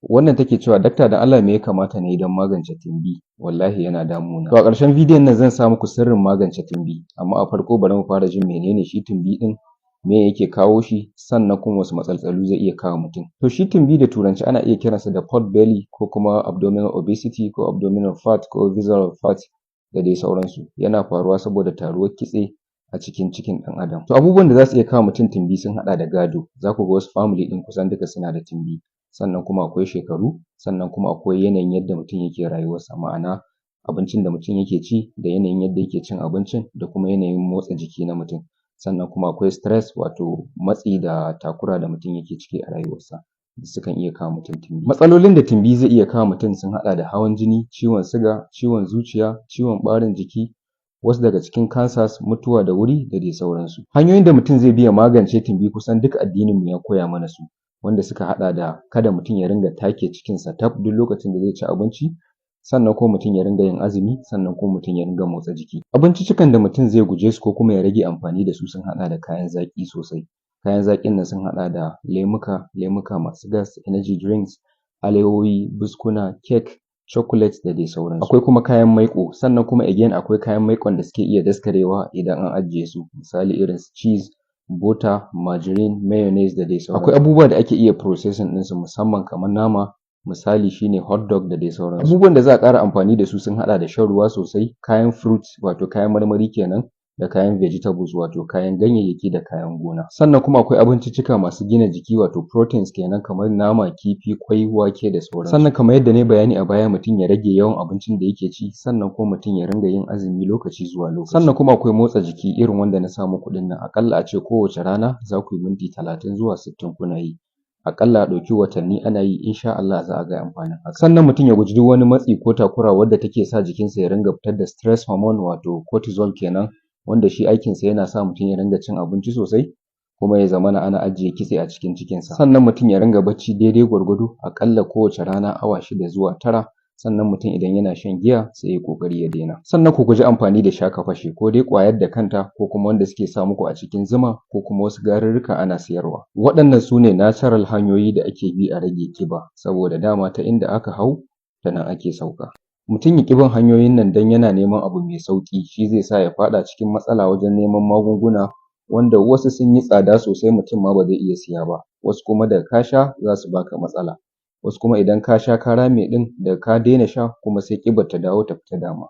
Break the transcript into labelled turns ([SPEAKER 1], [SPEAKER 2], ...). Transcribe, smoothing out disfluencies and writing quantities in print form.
[SPEAKER 1] Wannan take cewa dakta dan Allah me ya kamata na yi don magance tumbi? Wallahi yana damuna. To a ƙarshen bidiyon nan zan sa muku sirrin magance tumbi, amma a farko bari mu fara jin menene shi tumbi ɗin, me yake kawo shi, sannan kuma wasu matsaltsalu zai iya kawo mutum. To shi tumbi da turanci ana iya kiransa da pot belly ko kuma abdominal obesity ko abdominal fat ko visceral fat da dai sauransu. Yana faruwa saboda taruwar kitse a cikin cikin ɗan adam. To abubuwan da za su iya kawo mutum tumbi sun haɗa da gado. Za ku ga wasu family ɗin kusan duka suna da tumbi. Sannan kuma akwai shekaru, sannan kuma akwai yanayin yadda mutum yake rayuwarsa, ma'ana abincin da mutum yake ci da yanayin yadda yake cin abincin da kuma yanayin motsa jiki na mutum. Sannan kuma akwai stress, wato matsi da takura da mutum yake ciki a rayuwarsa, sukan iya kawo mutum tumbi. Matsalolin da tumbi zai iya kawo mutum sun haɗa da hawan jini, ciwon siga, ciwon zuciya, ciwon ɓarin jiki, wasu daga cikin cancers, mutuwa da wuri da dai sauransu. Hanyoyin da mutum zai bi ya magance tumbi kusan duk addininmu ya koya mana su, wanda suka haɗa da kada mutum ya ringa take cikinsa tab duk lokacin da zai ci abinci, sannan ko mutum ya ringa yin azumi, sannan ko mutum ya ringa motsa jiki. Abinciccikan da mutum zai guje su ko kuma ya rage amfani da su sun haɗa da kayan zaƙi sosai. Kayan zaƙin nan sun haɗa da lemuka masu gas, energy drinks, alewoyi, biskuna, cake, chocolate da dai sauransu. Akwai kuma kayan maiƙo, sannan kuma again akwai kayan maiƙon da suke iya daskarewa idan an ajiye su, misali irin su cheese, butter, margarine, mayonnaise da dai sauransu. Akwai abubuwa da ake iya processing ɗinsu musamman kamar nama, misali shine hot dog da dai sauransu. Abubuwan da za a ƙara amfani da su sun haɗa da shan ruwa sosai, kayan fruit wato kayan marmari kenan, da kayan vegetables wato kayan ganyayyaki da kayan gona. Sannan kuma akwai abinciccika masu gina jiki wato proteins kenan kamar nama, kifi, ƙwai, wake da sauransu. Sannan kamar yadda na yi bayani a baya mutum ya rage yawan abincin da yake ci, sannan kuma mutum ya ringa yin azumi lokaci zuwa lokaci. Sannan kuma akwai motsa jiki irin wanda na sa muku ɗin nan, aƙalla a ce kowace rana za ku yi minti 30 zuwa 60 kuna yi. Aƙalla a ɗauki watanni ana yi, insha Allah za a ga amfanin haka. Sannan mutum ya guji duk wani matsi ko takura wadda take sa jikinsa ya ringa fitar da stress hormone wato cortisol kenan, wanda shi aikinsa yana sa mutum ya ringa cin abinci sosai kuma ya zamana ana ajiye kitse a cikin cikinsa. Sannan mutum ya ringa bacci daidai gwargwado, aƙalla kowace rana awa 6 zuwa 9. Sannan mutum idan yana shan giya sai ya ƙoƙari ya daina. Sannan ku guji amfani da sha ka fashe, ko dai ƙwayar da kanta ko kuma wanda suke sa muku a cikin zuma ko kuma wasu garurruka ana siyarwa. Waɗannan su ne natural hanyoyi da ake bi a rage ƙiba, saboda dama ta inda aka hau ta nan ake sauka. Mutum ya ƙi bin hanyoyin nan don yana neman abu mai sauƙi, shi zai sa ya faɗa cikin matsala wajen neman magunguna wanda wasu sun yi tsada sosai mutum ma ba zai iya siya ba, wasu kuma daga ka sha za su baka matsala, wasu kuma idan ka sha ka rame ɗin daga ka daina sha kuma sai ƙibar ta dawo ta fita dama.